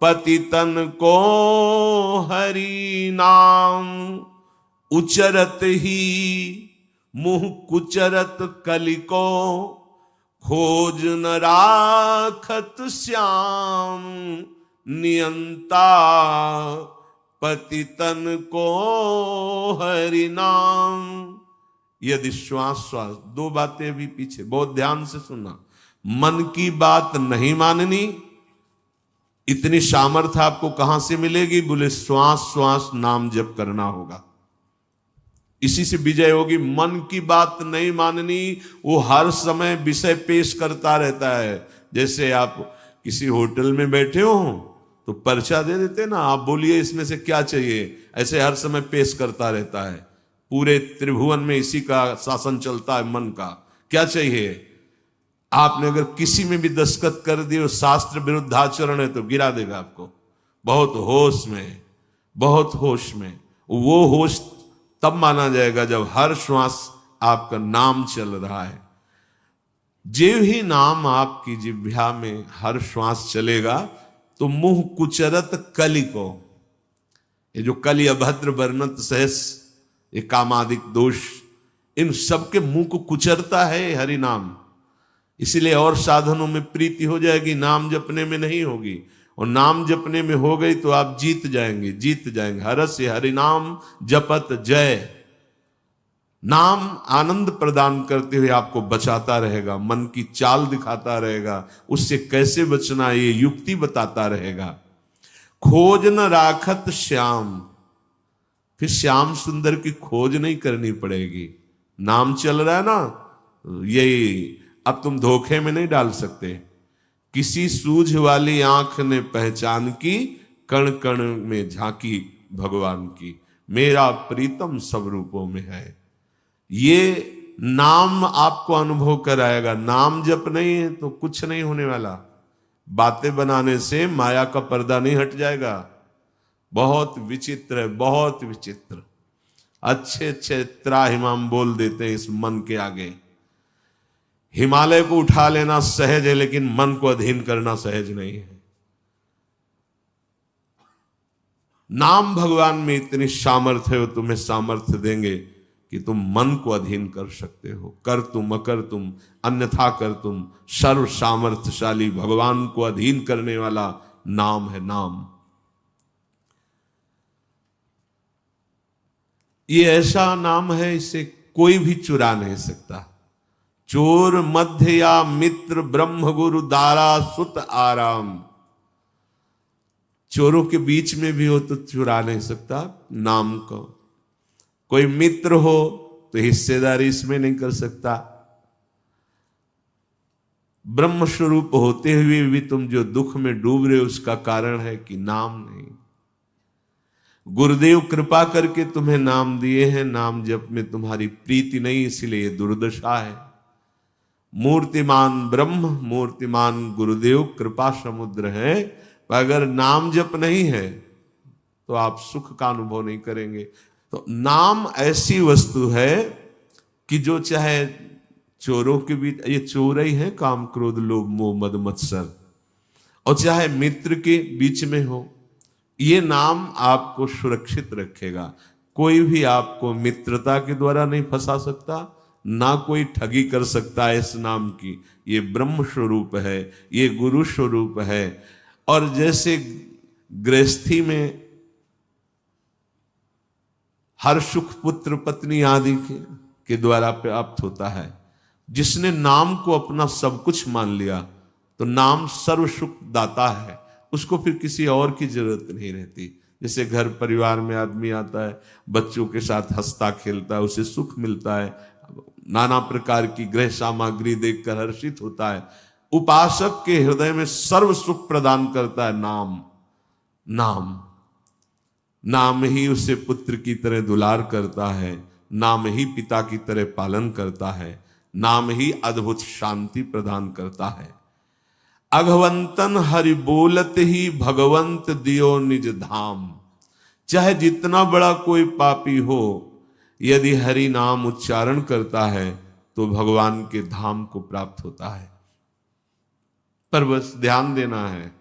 पतितन को हरि नाम, उचरत ही मुंह कुचरत कलि को, खोज न राखत श्याम, नियंता पतितन को हरि नाम। यदि श्वास श्वास, दो बातें भी पीछे बहुत ध्यान से सुनना। मन की बात नहीं माननी, इतनी सामर्थ्य आपको कहां से मिलेगी? बोले श्वास श्वास नाम जप करना होगा, इसी से विजय होगी। मन की बात नहीं माननी, वो हर समय विषय पेश करता रहता है। जैसे आप किसी होटल में बैठे हो तो पर्चा दे देते ना, आप बोलिए इसमें से क्या चाहिए, ऐसे हर समय पेश करता रहता है। पूरे त्रिभुवन में इसी का शासन चलता है, मन का। क्या चाहिए? आपने अगर किसी में भी दस्तखत कर दिए, शास्त्र विरुद्ध आचरण है, तो गिरा देगा आपको। बहुत होश में, बहुत होश में। वो होश तब माना जाएगा जब हर श्वास आपका नाम चल रहा है। जो ही नाम आपकी जिह्वा में हर श्वास चलेगा तो मुंह कुचरत कलि को, ये जो कलि अभद्र वर्णत सहस, ये कामादिक दोष, इन सबके मुंह को कुचरता है हरि नाम। इसलिए और साधनों में प्रीति हो जाएगी, नाम जपने में नहीं होगी। और नाम जपने में हो गई तो आप जीत जाएंगे, जीत जाएंगे। हरस हरि नाम जपत जय। नाम आनंद प्रदान करते हुए आपको बचाता रहेगा, मन की चाल दिखाता रहेगा, उससे कैसे बचना ये युक्ति बताता रहेगा। खोज न राखत श्याम, फिर श्याम सुंदर की खोज नहीं करनी पड़ेगी। नाम चल रहा है ना, यही अब तुम धोखे में नहीं डाल सकते। किसी सूझ वाली आंख ने पहचान की, कण कण में झांकी भगवान की, मेरा प्रीतम सब रूपों में है। ये नाम आपको अनुभव कराएगा। नाम जप नहीं है तो कुछ नहीं होने वाला। बातें बनाने से माया का पर्दा नहीं हट जाएगा। बहुत विचित्र है, बहुत विचित्र। अच्छे अच्छे त्राहिमाम बोल देते हैं इस मन के आगे। हिमालय को उठा लेना सहज है, लेकिन मन को अधीन करना सहज नहीं है। नाम भगवान में इतनी सामर्थ्य है, वो तुम्हें सामर्थ्य देंगे कि तुम मन को अधीन कर सकते हो। कर तुम अकर तुम अन्यथा कर तुम, सर्व सामर्थ्यशाली भगवान को अधीन करने वाला नाम है नाम। ये ऐसा नाम है, इसे कोई भी चुरा नहीं सकता। चोर मध्य या मित्र, ब्रह्म गुरु दारा सुत आराम। चोरों के बीच में भी हो तो चुरा नहीं सकता नाम को। कोई मित्र हो तो हिस्सेदारी इसमें नहीं कर सकता। ब्रह्म स्वरूप होते हुए भी तुम जो दुख में डूब रहे हो, उसका कारण है कि नाम नहीं। गुरुदेव कृपा करके तुम्हें नाम दिए हैं, नाम जप में तुम्हारी प्रीति नहीं, इसलिए दुर्दशा है। मूर्तिमान ब्रह्म, मूर्तिमान गुरुदेव कृपा समुद्र है, पर अगर नाम जप नहीं है तो आप सुख का अनुभव नहीं करेंगे। तो नाम ऐसी वस्तु है कि जो चाहे चोरों के बीच, ये चोर ही है काम क्रोध लोभ मोह मद मत्सर, और चाहे मित्र के बीच में हो, ये नाम आपको सुरक्षित रखेगा। कोई भी आपको मित्रता के द्वारा नहीं फंसा सकता, ना कोई ठगी कर सकता है इस नाम की। ये ब्रह्म स्वरूप है, ये गुरु स्वरूप है। और जैसे गृहस्थी में हर सुख पुत्र पत्नी आदि के द्वारा प्राप्त होता है, जिसने नाम को अपना सब कुछ मान लिया तो नाम सर्व सुख दाता है, उसको फिर किसी और की जरूरत नहीं रहती। जैसे घर परिवार में आदमी आता है, बच्चों के साथ हंसता खेलता है, उसे सुख मिलता है, नाना प्रकार की गृह सामग्री देखकर हर्षित होता है। उपासक के हृदय में सर्व सुख प्रदान करता है नाम। नाम नाम ही उसे पुत्र की तरह दुलार करता है, नाम ही पिता की तरह पालन करता है, नाम ही अद्भुत शांति प्रदान करता है। अघवंतन हरि बोलत ही भगवंत दियो निज धाम। चाहे जितना बड़ा कोई पापी हो, यदि हरि नाम उच्चारण करता है तो भगवान के धाम को प्राप्त होता है। पर बस ध्यान देना है,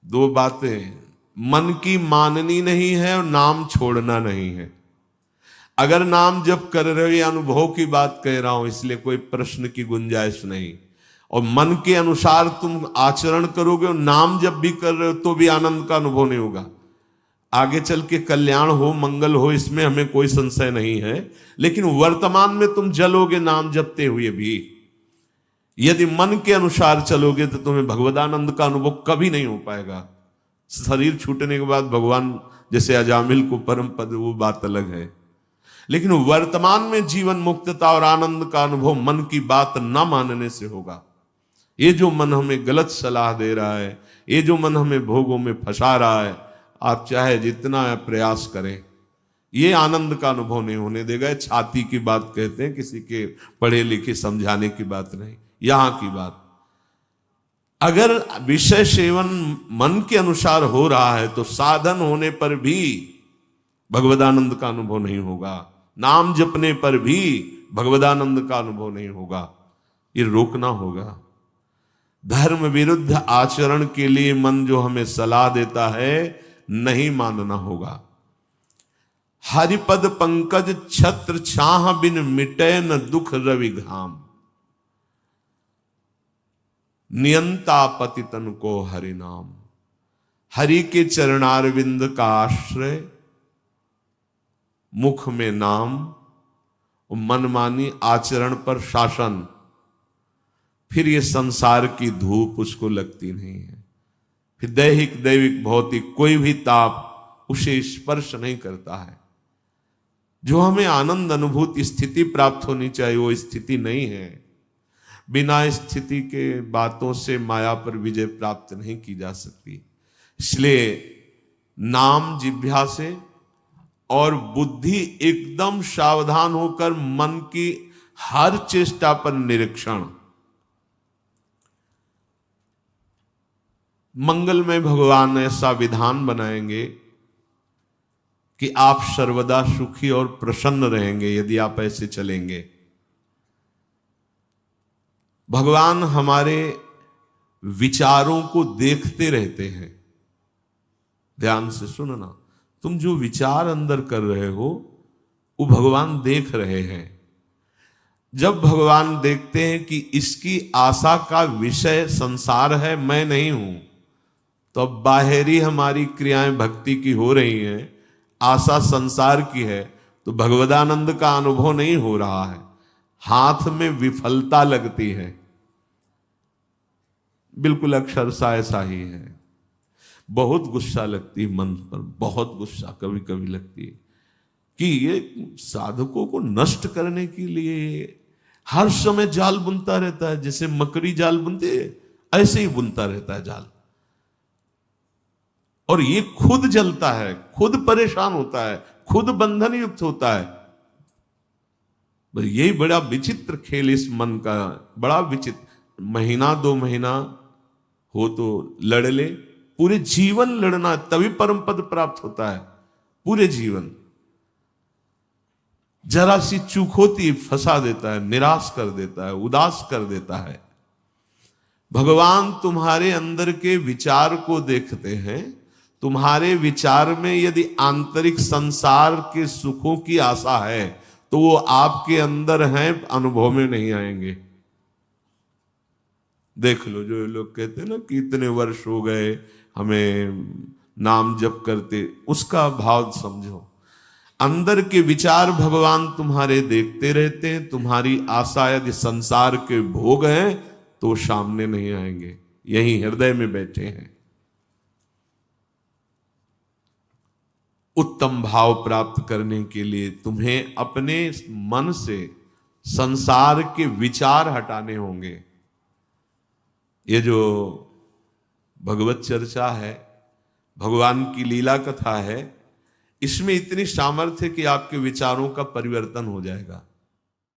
दो बातें, मन की माननी नहीं है और नाम छोड़ना नहीं है। अगर नाम जप कर रहे हो, ये अनुभव की बात कह रहा हूं, इसलिए कोई प्रश्न की गुंजाइश नहीं। और मन के अनुसार तुम आचरण करोगे और नाम जब भी कर रहे हो तो भी आनंद का अनुभव नहीं होगा। आगे चल के कल्याण हो, मंगल हो, इसमें हमें कोई संशय नहीं है, लेकिन वर्तमान में तुम जलोगे नाम जपते हुए भी। यदि मन के अनुसार चलोगे तो तुम्हें भगवदानंद का अनुभव कभी नहीं हो पाएगा। शरीर छूटने के बाद भगवान जैसे अजामिल को परम पद, वो बात अलग है, लेकिन वर्तमान में जीवन मुक्तता और आनंद का अनुभव मन की बात न मानने से होगा। ये जो मन हमें गलत सलाह दे रहा है, ये जो मन हमें भोगों में फंसा रहा है, आप चाहे जितना प्रयास करें, ये आनंद का अनुभव नहीं होने देगा। छाती की बात कहते हैं, किसी के पढ़े लिखे समझाने की बात नहीं, यहां की बात। अगर विषय सेवन मन के अनुसार हो रहा है तो साधन होने पर भी भगवदानंद का अनुभव नहीं होगा, नाम जपने पर भी भगवदानंद का अनुभव नहीं होगा। ये रोकना होगा। धर्म विरुद्ध आचरण के लिए मन जो हमें सलाह देता है, नहीं मानना होगा। हरिपद पंकज छत्र छाह बिन मिटे न दुख रवि घाम, नियंता पतितन को हरि नाम। हरि के चरणारविंद का आश्रय, मुख में नाम, मनमानी आचरण पर शासन, फिर ये संसार की धूप उसको लगती नहीं है। फिर दैहिक दैविक भौतिक कोई भी ताप उसे स्पर्श नहीं करता है। जो हमें आनंद अनुभूति स्थिति प्राप्त होनी चाहिए, वो स्थिति नहीं है। बिना स्थिति के बातों से माया पर विजय प्राप्त नहीं की जा सकती। इसलिए नाम जिह्वा से और बुद्धि एकदम सावधान होकर मन की हर चेष्टा पर निरीक्षण। मंगलमय भगवान ऐसा विधान बनाएंगे कि आप सर्वदा सुखी और प्रसन्न रहेंगे यदि आप ऐसे चलेंगे। भगवान हमारे विचारों को देखते रहते हैं। ध्यान से सुनना, तुम जो विचार अंदर कर रहे हो वो भगवान देख रहे हैं। जब भगवान देखते हैं कि इसकी आशा का विषय संसार है, मैं नहीं हूं, तो अब बाहरी हमारी क्रियाएं भक्ति की हो रही हैं, आशा संसार की है, तो भगवदानंद का अनुभव नहीं हो रहा है, हाथ में विफलता लगती है। बिल्कुल अक्षरशः ऐसा ही है। बहुत गुस्सा लगती है मन पर, बहुत गुस्सा कभी कभी लगती है कि ये साधकों को नष्ट करने के लिए हर समय जाल बुनता रहता है। जैसे मकड़ी जाल बुनती है, ऐसे ही बुनता रहता है जाल, और ये खुद जलता है, खुद परेशान होता है, खुद बंधन युक्त होता है। यही बड़ा विचित्र खेल इस मन का, बड़ा विचित्र। महीना 2 महीना हो तो लड़ ले, पूरे जीवन लड़ना, तभी परम पद प्राप्त होता है। पूरे जीवन जरा सी चूक होती फंसा देता है, निराश कर देता है, उदास कर देता है। भगवान तुम्हारे अंदर के विचार को देखते हैं। तुम्हारे विचार में यदि आंतरिक संसार के सुखों की आशा है तो वो आपके अंदर हैं, अनुभव में नहीं आएंगे। देख लो, जो लोग कहते हैं ना कि इतने वर्ष हो गए हमें नाम जप करते, उसका भाव समझो। अंदर के विचार भगवान तुम्हारे देखते रहते हैं। तुम्हारी आशा यदि संसार के भोग हैं तो सामने नहीं आएंगे, यही हृदय में बैठे हैं। उत्तम भाव प्राप्त करने के लिए तुम्हें अपने मन से संसार के विचार हटाने होंगे। ये जो भगवत चर्चा है, भगवान की लीला कथा है, इसमें इतनी सामर्थ्य कि आपके विचारों का परिवर्तन हो जाएगा।